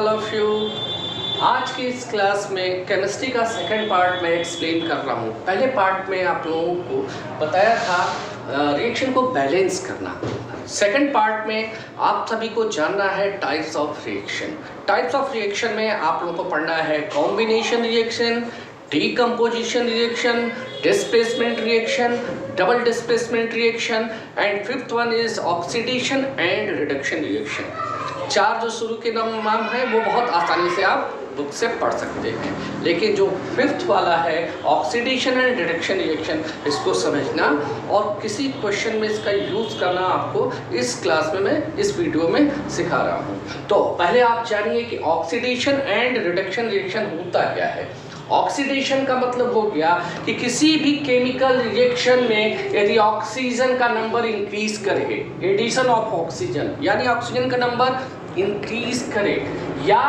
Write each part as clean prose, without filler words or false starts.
All of you. आज की इस क्लास में केमिस्ट्री का सेकंड पार्ट मैं एक्सप्लेन कर रहा हूँ। पहले पार्ट में आप लोगों को बताया था रिएक्शन को बैलेंस करना। सेकंड पार्ट में आप सभी को जानना है types of reaction. Types of reaction में आप लोगों को पढ़ना है combination reaction, decomposition reaction, displacement reaction, double displacement reaction and fifth one is oxidation and reduction reaction। चार जो शुरू के नाम है वो बहुत आसानी से आप बुक से पढ़ सकते हैं, लेकिन जो फिफ्थ वाला है ऑक्सीडेशन एंड रिडक्शन रिएक्शन, इसको समझना और किसी क्वेश्चन में इसका यूज़ करना आपको इस क्लास में मैं इस वीडियो में सिखा रहा हूँ। तो पहले आप जानिए कि ऑक्सीडेशन एंड रिडक्शन रिएक्शन होता क्या है। ऑक्सीडेशन का मतलब हो गया कि किसी भी केमिकल रिएक्शन में यदि ऑक्सीजन का नंबर इंक्रीज करे, एडिशन ऑफ ऑक्सीजन यानी ऑक्सीजन का नंबर इंक्रीज करे या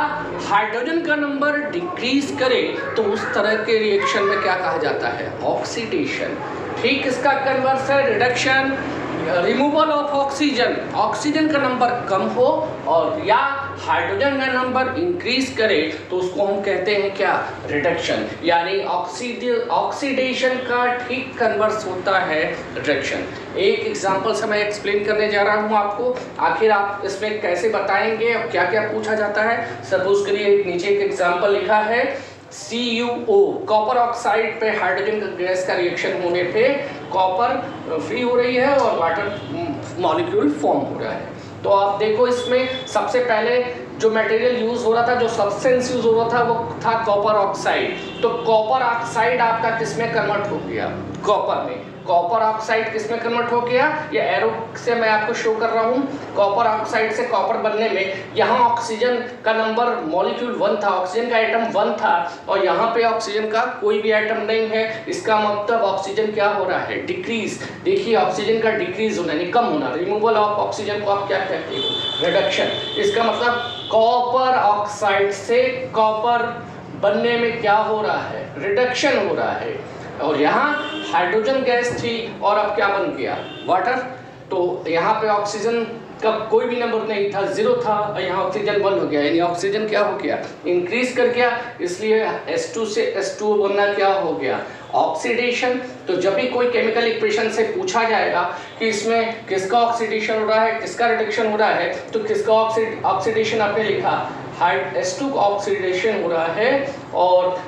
हाइड्रोजन का नंबर डिक्रीज करे, तो उस तरह के रिएक्शन में क्या कहा जाता है, ऑक्सीडेशन। ठीक इसका कन्वर्स है reduction, removal of oxygen, oxygen का नंबर कम हो और या हाइड्रोजन का नंबर इंक्रीज करे तो उसको हम कहते हैं क्या, रिडक्शन। यानी ऑक्सीडेशन का ठीक कन्वर्स होता है रिडक्शन। एक एग्जांपल से मैं एक्सप्लेन करने जा रहा हूं आपको, आखिर आप इसमें कैसे बताएंगे और क्या क्या पूछा जाता है। सपोज करिए नीचे एक एग्जांपल लिखा है CuO, कॉपर ऑक्साइड पे हाइड्रोजन गैस का रिएक्शन होने पे कॉपर फ्री हो रही है और वाटर मॉलिक्यूल फॉर्म हो रहा है। तो आप देखो इसमें सबसे पहले जो मटेरियल यूज हो रहा था, जो सब्सटेंस यूज हो रहा था वो था कॉपर ऑक्साइड। तो कॉपर ऑक्साइड आपका किसमें कन्वर्ट हो गया, कॉपर में। कॉपर ऑक्साइड किसमें कन्वर्ट हो गया, ये एरो से मैं आपको शो कर रहा हूँ। कॉपर ऑक्साइड से कॉपर बनने में यहाँ ऑक्सीजन का नंबर मॉलिक्यूल 1 था, ऑक्सीजन का एटम 1 था और यहाँ पे ऑक्सीजन का कोई भी एटम नहीं है। इसका मतलब ऑक्सीजन क्या हो रहा है, डिक्रीज। देखिए ऑक्सीजन का डिक्रीज होना यानी कम होना, रिमूवल ऑफ ऑक्सीजन को आप क्या कहते हो, रिडक्शन। इसका मतलब कॉपर ऑक्साइड से कॉपर बनने में क्या हो रहा है, रिडक्शन हो रहा है। और यहाँ हाइड्रोजन गैस थी और अब क्या बन गया, वाटर। तो यहाँ पे ऑक्सीजन का कोई भी नंबर नहीं था, 0 था और यहाँ ऑक्सीजन 1 हो गया, यानी ऑक्सीजन क्या हो गया, इंक्रीज कर गया। इसलिए H2 से H2O बनना क्या हो गया, ऑक्सीडेशन। तो जब भी कोई केमिकल इक्वेशन से पूछा जाएगा कि इसमें किसका ऑक्सीडेशन हो रहा है, किसका रिडक्शन हो रहा है, तो किसका ऑक्सीडेशन आपने लिखा, H2 ऑक्सीडेशन हो रहा है और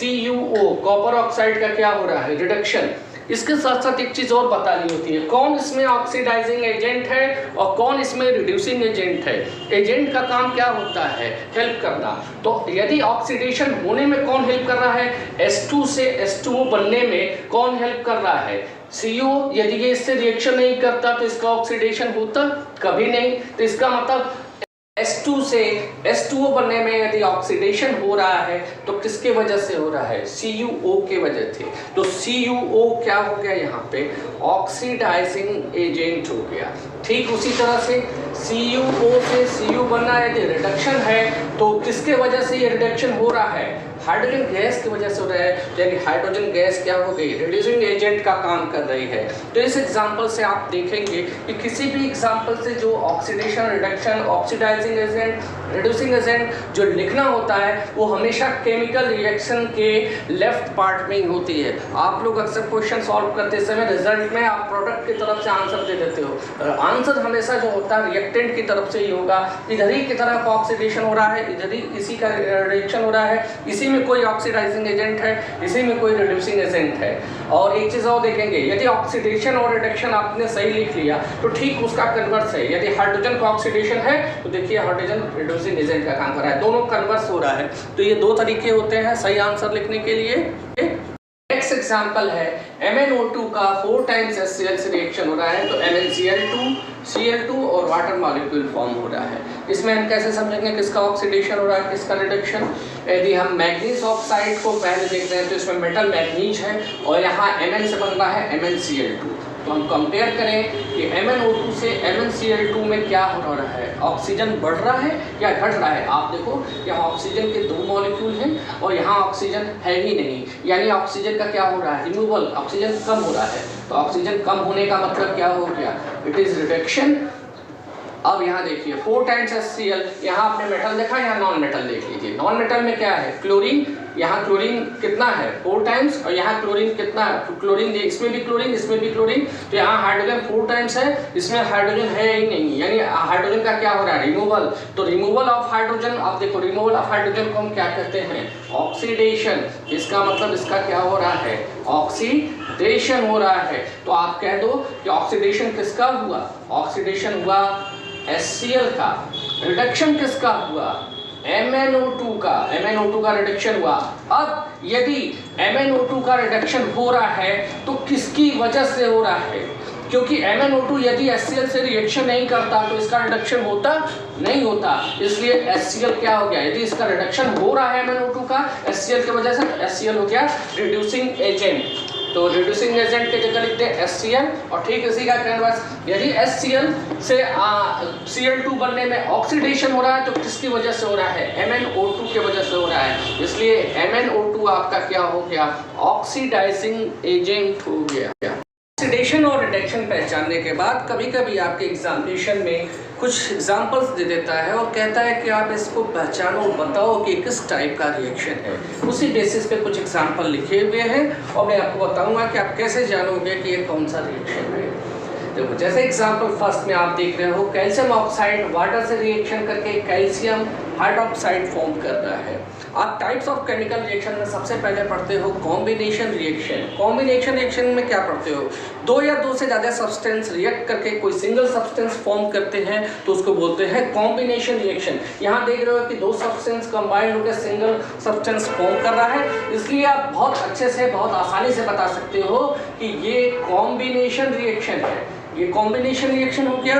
CuO कॉपर ऑक्साइड का क्या हो रहा है, रिडक्शन। इसके साथ साथ एक चीज और बतानी होती है, कौन इसमें ऑक्सीडाइजिंग एजेंट है और कौन इसमें रिड्यूसिंग एजेंट है। एजेंट का काम क्या होता है, हेल्प करना। तो यदि ऑक्सीडेशन होने में कौन हेल्प कर रहा है, H2 से H2O बनने में कौन हेल्प कर रहा है, CO। यदि ये इससे रिएक्शन नहीं करता तो इसका ऑक्सीडेशन होता कभी नहीं। तो इसका मतलब H2 से H2O बनने में यदि ऑक्सीडेशन हो रहा है तो किसके वजह से हो रहा है, CuO के वजह से। तो CuO क्या हो गया, यहाँ पे ऑक्सीडाइजिंग एजेंट हो गया। ठीक उसी तरह से CuO से Cu बनना यदि रिडक्शन है तो किसके वजह से ये रिडक्शन हो रहा है, हाइड्रोजन गैस की वजह से हो रहा है। यानी हाइड्रोजन गैस क्या हो गई, रिड्यूसिंग एजेंट का काम कर रही है। तो इस एग्जांपल से आप देखेंगे कि किसी भी एग्जांपल से जो oxidation, reduction, oxidising agent, reducing agent जो लिखना होता है वो हमेशा केमिकल रिएक्शन के लेफ्ट पार्ट में ही होती है। आप लोग अक्सर क्वेश्चन सॉल्व करते समय रिजल्ट में आप प्रोडक्ट की तरफ से आंसर दे देते हो, आंसर हमेशा जो होता है रिएक्टेंट की तरफ से ही होगा। इधर ही की तरफ ऑक्सीडेशन हो रहा है, इधर ही इसी का रिएक्शन हो रहा है, इसी में कोई ऑक्सीडाइजिंग एजेंट है, इसी में कोई रिड्यूसिंग एजेंट है। और एक चीज और देखेंगे, यदि ऑक्सीडेशन और रिडक्शन आपने सही लिख लिया तो ठीक उसका कन्वर्स है। यदि हाइड्रोजन का ऑक्सीडेशन है तो देखिए हाइड्रोजन रिड्यूसिंग एजेंट का काम कर रहा है, दोनों कन्वर्स हो रहा है। तो ये दो तरीके होते हैं सही आंसर लिखने के लिए। नेक्स्ट एग्जांपल है MnO2 का 4 टाइम्स HCl से रिएक्शन हो रहा है, तो MnCl2, Cl2 और वाटर मॉलिक्यूल फॉर्म हो रहा है। इसमें हम कैसे समझेंगे किसका ऑक्सीडेशन हो रहा है, किसका रिडक्शन। यदि हम मैग्नीज ऑक्साइड को पहले देख रहे हैं तो इसमें मेटल मैग्नीज है और यहाँ Mn से बन रहा है MnCl2। तो हम कंपेयर करें कि MnO2 से MnCl2 में क्या हो रहा है, ऑक्सीजन बढ़ रहा है या घट रहा है। आप देखो यहाँ ऑक्सीजन के 2 मॉलिक्यूल हैं और यहाँ ऑक्सीजन है ही नहीं, यानी ऑक्सीजन का क्या हो रहा है, रिमूवल, ऑक्सीजन कम हो रहा है। तो ऑक्सीजन कम होने का मतलब क्या हो गया, इट इज रिडक्शन। अब यहाँ देखिए 4 टाइम्स HCl, यहाँ आपने मेटल देखा, यहाँ नॉन मेटल देख लीजिए। नॉन मेटल में क्या है, क्लोरीन, यहाँ क्लोरीन कितना है 4 टाइम्स, और यहाँ क्लोरीन कितना है, क्लोरीन इसमें भी क्लोरीन, इसमें भी क्लोरीन, तो यहाँ हाइड्रोजन 4 टाइम्स है, इसमें हाइड्रोजन है ही नहीं, यानी हाइड्रोजन का क्या हो रहा है, रिमूवल। तो रिमूवल ऑफ हाइड्रोजन, आप देखो रिमूवल ऑफ हाइड्रोजन को हम क्या कहते हैं, ऑक्सीडेशन। इसका मतलब इसका क्या हो रहा है, ऑक्सीडेशन हो रहा है। तो आप कह दो कि ऑक्सीडेशन किसका हुआ, ऑक्सीडेशन हुआ HCl का, रिडक्शन किसका हुआ, MnO2 का, MnO2 का रिडक्शन हुआ। अब यदि MnO2 का रिडक्शन हो रहा है तो किसकी वजह से हो रहा है, क्योंकि MnO2 यदि HCl से रिएक्शन नहीं करता तो इसका रिडक्शन होता नहीं होता, इसलिए HCl क्या हो गया, यदि इसका रिडक्शन हो रहा है MnO2 का HCl की वजह से, तो HCl हो गया रिड्यूसिंग एजेंट। तो रिड्यूसिंग एजेंट के जगह लिखते हैं HCl, और ठीक इसी का कैनवास, यदि HCl से Cl2 बनने में ऑक्सीडेशन हो रहा है तो किसकी वजह से हो रहा है, MnO2 की वजह से हो रहा है, इसलिए MnO2 आपका क्या हो गया, ऑक्सीडाइजिंग एजेंट हो गया। ऑक्सीडेशन और रिडक्शन पहचानने के बाद कभी कभी आपके एग्जामिनेशन में कुछ एग्जाम्पल्स दे देता है और कहता है कि आप इसको पहचानो, बताओ कि किस टाइप का रिएक्शन है। उसी बेसिस पे कुछ एग्जाम्पल लिखे हुए हैं और मैं आपको बताऊंगा कि आप कैसे जानोगे कि ये कौन सा रिएक्शन है। देखो जैसे एग्जाम्पल फर्स्ट में आप देख रहे हो, कैल्शियम ऑक्साइड वाटर से रिएक्शन करके कैल्शियम हाइड्रोक्साइड फॉर्म कर रहा है। आप टाइप्स ऑफ केमिकल रिएक्शन में सबसे पहले पढ़ते हो कॉम्बिनेशन रिएक्शन। कॉम्बिनेशन रिएक्शन में क्या पढ़ते हो, 2 या 2 से ज़्यादा सब्सटेंस रिएक्ट करके कोई सिंगल सब्सटेंस फॉर्म करते हैं तो उसको बोलते हैं कॉम्बिनेशन रिएक्शन। यहाँ देख रहे हो कि 2 सब्सटेंस कंबाइंड होकर सिंगल सब्सटेंस फॉर्म कर रहा है, इसलिए आप बहुत अच्छे से, बहुत आसानी से बता सकते हो कि ये कॉम्बिनेशन रिएक्शन है। ये कॉम्बिनेशन रिएक्शन हो गया।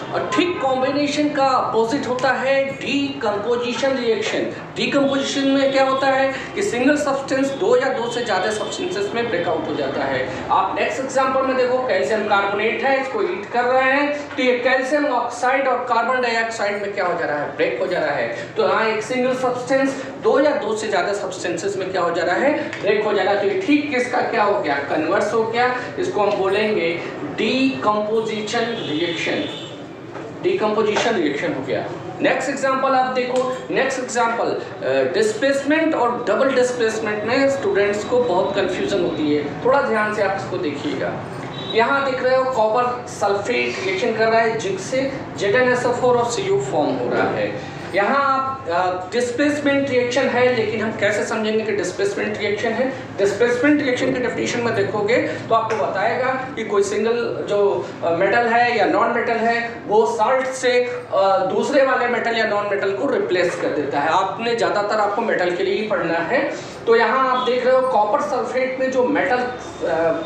और ठीक कॉम्बिनेशन का अपोजिट होता है डीकम्पोजिशन रिएक्शन। डीकम्पोजिशन में क्या होता है कि सिंगल सब्सटेंस 2 या 2 से ज़्यादा सब्सटेंसेस में ब्रेकआउट हो जाता है। आप नेक्स्ट एग्जांपल में देखो, कैल्शियम कार्बोनेट है, इसको हीट कर रहे हैं तो ये कैल्शियम ऑक्साइड और कार्बन डाइऑक्साइड में क्या हो जा रहा है, ब्रेक हो जा रहा है। तो यहाँ एक सिंगल सब्सटेंस 2 या 2 से ज़्यादा सब्सटेंसेस में क्या हो जा रहा है, ब्रेक हो जा रहा है। तो ये ठीक किसका क्या हो गया, कन्वर्स हो गया। इसको हम बोलेंगे डीकम्पोजिशन रिएक्शन। डीकम्पोजिशन रिएक्शन हो गया। नेक्स्ट एग्जांपल आप देखो, नेक्स्ट एग्जांपल डिस्प्लेसमेंट और डबल डिस्प्लेसमेंट में स्टूडेंट्स को बहुत कंफ्यूजन होती है, थोड़ा ध्यान से आप इसको देखिएगा। यहाँ देख रहे हो कॉपर सल्फेट रिएक्शन कर रहा है जिंक से, ZnSO4 और Cu फॉर्म हो रहा है। यहाँ आप डिस्प्लेसमेंट रिएक्शन है, लेकिन हम कैसे समझेंगे कि डिस्प्लेसमेंट रिएक्शन है। डिस्प्लेसमेंट रिएक्शन की डेफिनेशन में देखोगे तो आपको बताएगा कि कोई सिंगल जो मेटल है या नॉन मेटल है वो साल्ट से दूसरे वाले मेटल या नॉन मेटल को रिप्लेस कर देता है। आपने ज़्यादातर आपको मेटल के लिए ही पढ़ना है। तो यहाँ आप देख रहे हो कॉपर सल्फेट में जो मेटल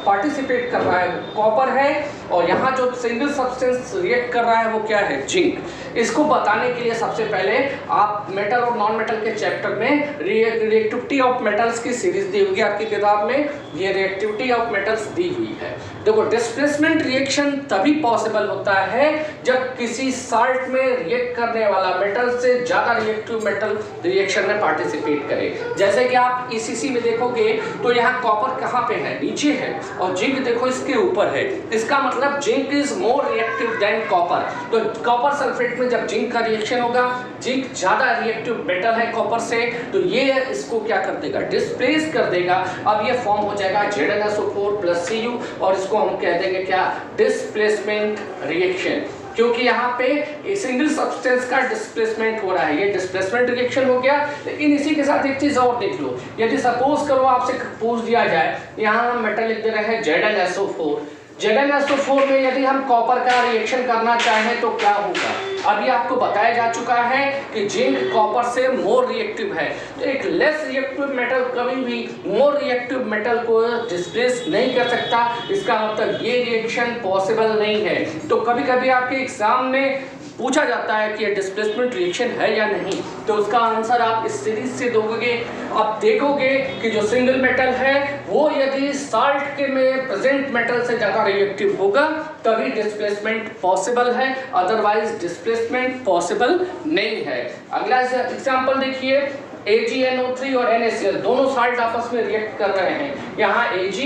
पार्टिसिपेट कर रहा है कॉपर है, और यहाँ जो सिंगल सब्सटेंस रिएक्ट कर रहा है वो क्या है, जिंक। इसको बताने के लिए सबसे पहले आप मेटल और नॉन मेटल के चैप्टर में रिएक्टिविटी ऑफ मेटल्स की सीरीज दी हुई है आपकी किताब में, ये रिएक्टिविटी ऑफ मेटल्स दी हुई है। देखो डिस्प्लेसमेंट रिएक्शन तभी पॉसिबल होता है जब किसी साल्ट में रिएक्ट करने वाला मेटल से ज़्यादा रिएक्टिव मेटल रिएक्शन में पार्टिसिपेट करे। जैसे कि आप ECC में देखोगे तो यहाँ कॉपर कहाँ पे है, नीचे है, और जिंक देखो इसके ऊपर है। इसका मतलब zinc is more reactive than copper. तो कॉपर सल्फेट में जब जिंक का रिएक्शन होगा, जिंक ज़्यादा रिएक्टिव मेटल है कॉपर से, तो ये इसको क्या कर देगा, डिस्प्लेस कर देगा। अब ये फॉर्म हो जाएगा ZnSO4 + Cu, और इसको हम कह देंगे क्या, डिस्प्लेसमेंट रिएक्शन, क्योंकि यहाँ पे सिंगल सब्सटेंस का डिस्प्लेसमेंट हो रहा है। ये डिस्प्लेसमेंट रिएक्शन हो गया। लेकिन इसी के साथ एक चीज़ और देख लो, यदि सपोज करो आपसे पूछ दिया जाए, यहाँ हम मेटल लिख दे रहे हैं ZnSO4। ZnSO4 में यदि हम कॉपर का रिएक्शन करना चाहें तो क्या होगा, अभी आपको बताया जा चुका है कि जिंक कॉपर से मोर रिएक्टिव है। तो एक लेस रिएक्टिव मेटल कभी भी मोर रिएक्टिव मेटल को डिस्प्लेस नहीं कर सकता। इसका मतलब ये रिएक्शन पॉसिबल नहीं है। तो कभी कभी आपके एग्जाम में पूछा जाता है कि ये डिस्प्लेसमेंट रिएक्शन है या नहीं, तो उसका आंसर आप इस सीरीज से दोगे। आप देखोगे कि जो सिंगल मेटल है वो यदि साल्ट के में प्रेजेंट मेटल से ज़्यादा रिएक्टिव होगा तभी डिस्प्लेसमेंट पॉसिबल है, अदरवाइज डिस्प्लेसमेंट पॉसिबल नहीं है। अगला एग्जाम्पल देखिए, AgNO3 और NaCl दोनों साल्ट आपस में रिएक्ट कर रहे हैं। यहाँ Ag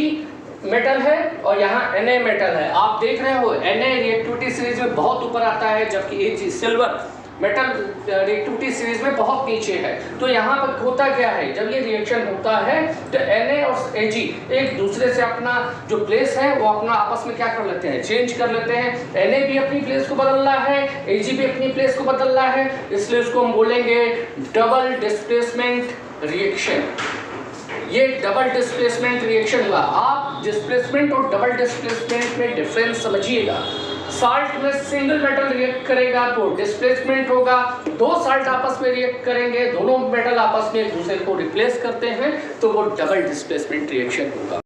मेटल है और यहाँ Na मेटल है। आप देख रहे हो Na रिएक्टिविटी सीरीज में बहुत ऊपर आता है, जबकि Ag silver metal reactivity series में बहुत नीचे है। तो यहाँ पर होता क्या है, जब ये रिएक्शन होता है तो Na और Ag एक दूसरे से अपना जो प्लेस है वो अपना आपस में क्या कर लेते हैं, चेंज कर लेते हैं। Na भी अपनी प्लेस को बदल रहा है, Ag भी अपनी प्लेस को बदल रहा है, इसलिए उसको हम बोलेंगे डबल डिस्प्लेसमेंट रिएक्शन। ये डबल डिस्प्लेसमेंट रिएक्शन हुआ। आप डिस्प्लेसमेंट और डबल डिस्प्लेसमेंट में डिफरेंस समझिएगा। साल्ट में सिंगल मेटल रिएक्ट करेगा तो डिस्प्लेसमेंट होगा, दो साल्ट आपस में रिएक्ट करेंगे, दोनों मेटल आपस में एक दूसरे को रिप्लेस करते हैं तो वो डबल डिस्प्लेसमेंट रिएक्शन होगा।